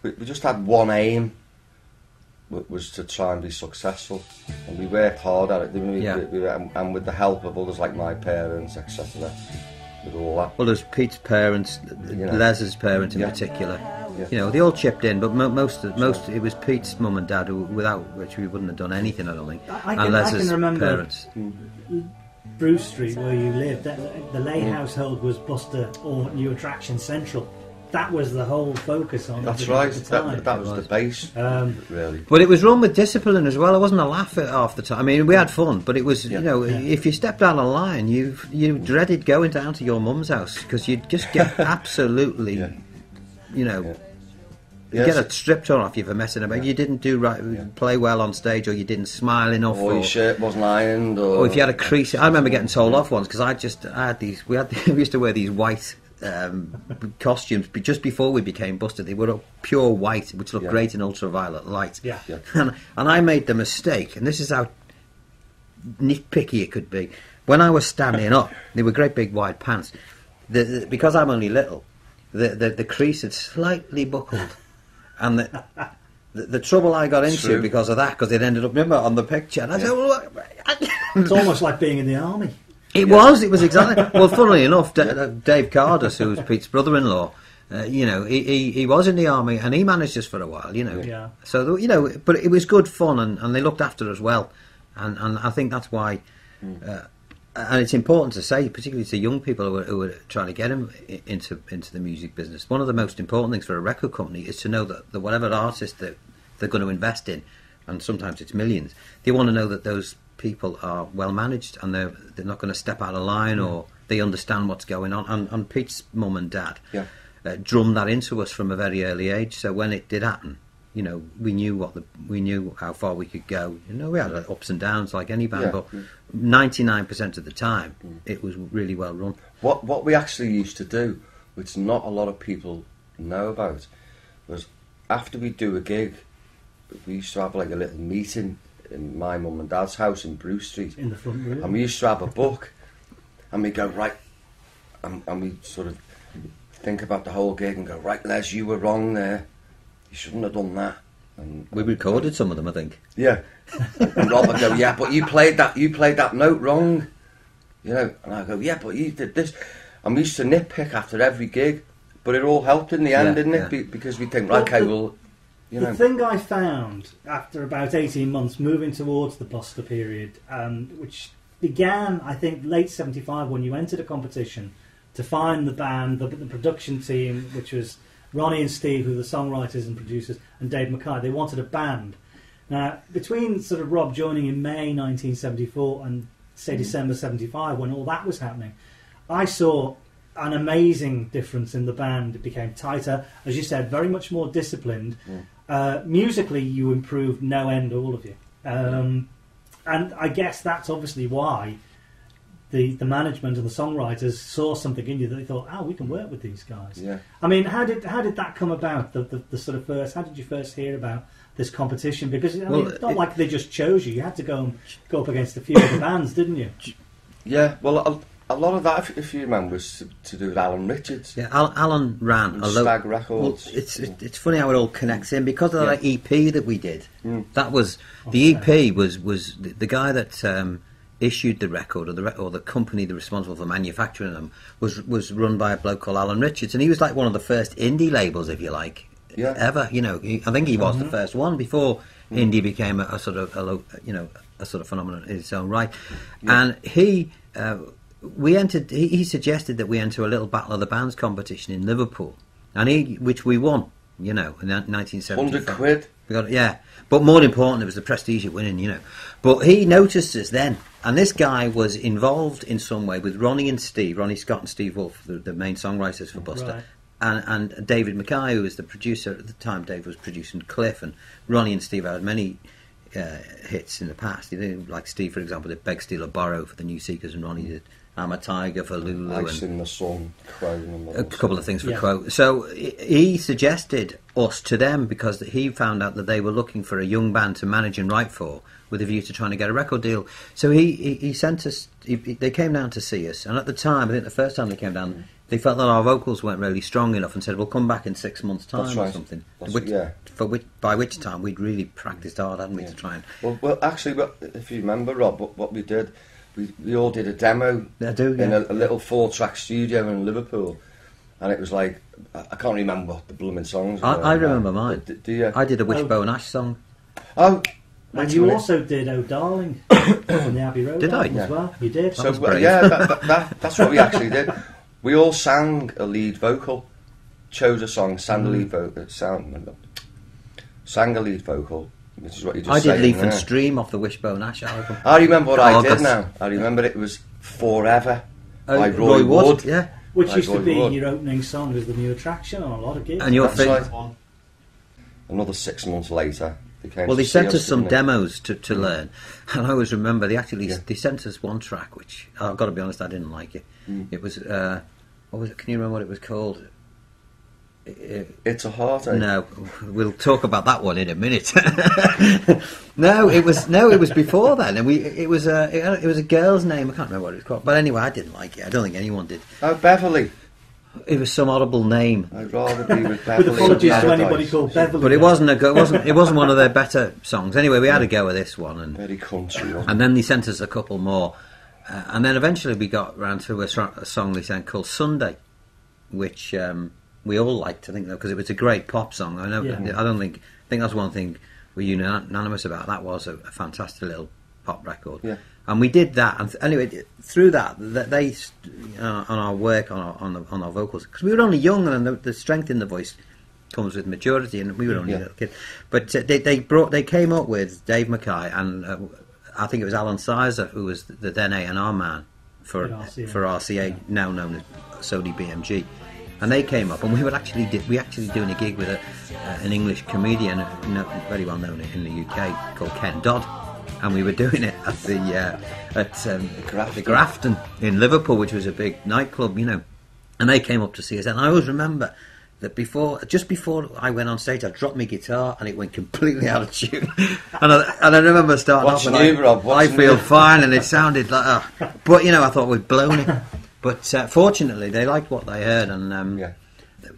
We just had one aim, was to try and be successful, and we worked hard at it, didn't we? And with the help of others like my parents, etc. With all that. Well, there's Pete's parents, Les's parents in particular. Yeah. You know, they all chipped in, but most it was Pete's mum and dad, who, without which we wouldn't have done anything, I don't think. I can remember parents. Bruce Street, where you lived, the Leay household was Buster or New Attraction Central. That was the whole focus on. That's right. That was the base, really. But it was run with discipline as well. It wasn't a laugh at half the time. I mean, we had fun, but it was, if you stepped down a line, you dreaded going down to your mum's house because you'd just get absolutely, get a strip torn off you for messing about. You didn't play well on stage, or you didn't smile enough, or your shirt wasn't ironed, or if you had a crease. I remember getting told off once because I had these. We used to wear these white costumes just before we became Buster. They were pure white, which looked great in ultraviolet light. And I made the mistake, and this is how nitpicky it could be. When I was standing up, they were great big wide pants. Because I'm only little, the crease had slightly buckled, and the trouble I got into because of that, because it ended up, remember, on the picture, and I said, it's almost like being in the army. It was exactly. Well, funnily enough, Dave Cardus, who was Pete's brother-in-law, he was in the army, and he managed us for a while, So, but it was good fun, and they looked after us well, and I think that's why. And it's important to say, particularly to young people who are trying to get into the music business, one of the most important things for a record company is to know that whatever artist that they're going to invest in, and sometimes it's millions, they want to know that those people are well managed, and they're not going to step out of line, or they understand what's going on. And Pete's mum and dad drummed that into us from a very early age. So when it did happen, we knew how far we could go. We had ups and downs like any band, but 99% of the time it was really well run. What we actually used to do, which not a lot of people know about, was after we do a gig, we used to have like a little meeting in my mum and dad's house in Bruce Street, in the front room, and we used to have a book, and we go right, and we sort of think about the whole gig and go, right, Les, you were wrong there, you shouldn't have done that. And we recorded some of them, I think. Yeah, and Rob would go, yeah, but you played that note wrong, and I go, yeah, but you did this, and we used to nitpick after every gig, but it all helped in the end, didn't it? Because we think, right, okay, well. The thing I found after about 18 months moving towards the Buster period, which began, I think, late 75 when you entered a competition to find the band, the production team, which was Ronnie and Steve, who were the songwriters and producers, and Dave Mackay. They wanted a band. Now, between sort of Rob joining in May 1974 and, say, December 75, when all that was happening, I saw an amazing difference in the band. It became tighter, as you said, very much more disciplined. Musically, you improved no end, all of you. And I guess that's obviously why the management and the songwriters saw something in you that they thought, we can work with these guys. Yeah. I mean, how did that come about? The sort of first, how did you first hear about this competition? Because it's not like they just chose you. You had to go up against a few other bands, didn't you? Yeah. Well, a lot of that, if you remember, was to do with Alan Richards. Yeah, Alan ran Stag Records. Well, it's funny how it all connects in because of that EP that we did. That was the EP was the guy that issued the record, or the company that was responsible for manufacturing them was run by a bloke called Alan Richards, and he was like one of the first indie labels, if you like, ever. I think he was the first one before indie became a sort of a sort of phenomenon in its own right, and he. We entered. He suggested that we enter a little Battle of the Bands competition in Liverpool, and which we won. In 1975. 100 quid. We got but more important, it was the prestige of winning. But he noticed us then, and this guy was involved in some way with Ronnie Scott and Steve Wolfe, the main songwriters for Buster, and David Mackay, who was the producer at the time. Dave was producing Cliff, and Ronnie and Steve had many hits in the past. You know, like Steve, for example, did Beg, Steal or Borrow for the New Seekers, and Ronnie did I'm a Tiger for Lulu. Ice in the Sun, Crow. And a couple of things for Crow. So he suggested us to them because he found out that they were looking for a young band to manage and write for, with a view to trying to get a record deal. So he sent us. They came down to see us, and at the time, I think the first time they came down, they felt that our vocals weren't really strong enough, and said, "We'll come back in 6 months' time or something." By which time we'd really practiced hard, hadn't we, to try and. Well, actually, if you remember, Rob, what we did. We all did a demo in a little 4-track studio in Liverpool, and it was like I can't remember what the blooming songs were. I remember mine. Do you? I did a Wishbone Ash song. Oh, and you also did "Oh Darling" on the Abbey Road album as well. You did. So that's what we actually did. We all sang a lead vocal, chose a song, sang a lead vocal, sang a lead vocal. Which is what you just I did Leaf and there. Stream off the Wishbone Ash album. I remember what I did now. I remember it was Forever by Roy Wood. Yeah. Which used to be your opening song as the new attraction on a lot of gigs. And your Another 6 months later, they came they sent us some demos to learn. And I always remember they sent us one track, which I've got to be honest, I didn't like it. It was, what was it? Can you remember what it was called? It's a Heartache. No, we'll talk about that one in a minute. No, it was before then, and it was a girl's name. I can't remember what it was called, but anyway, I didn't like it. I don't think anyone did. Oh, Beverly. It was some audible name. I'd rather be with Beverly. With apologies to anybody called Beverly. But it wasn't one of their better songs. Anyway, we had a go at this one, and very country. And then they sent us a couple more, and then eventually we got round to a song they sent called Sunday, which. We all liked, I think, though, because it was a great pop song. I think that's one thing we're unanimous about. That was a fantastic little pop record. Yeah. And we did that. And anyway, through that, they on our work on our vocals, because we were only young, and the strength in the voice comes with maturity, and we were only a little kid. But they came up with Dave Mackay and I think it was Alan Sizer, who was the then A&R man for RCA, now known as Sony BMG. And they came up, and we were actually doing a gig with an English comedian, very well known in the UK, called Ken Dodd, and we were doing it at the Grafton in Liverpool, which was a big nightclub, And they came up to see us, and I always remember that just before I went on stage, I dropped my guitar and it went completely out of tune. and I remember starting off, and I feel fine, and it sounded like, but I thought we'd blown it. But fortunately, they liked what they heard, and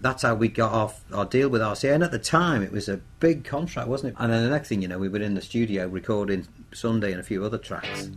that's how we got off our deal with RCA. And at the time, it was a big contract, wasn't it? And then the next thing you know, we were in the studio recording Sunday and a few other tracks.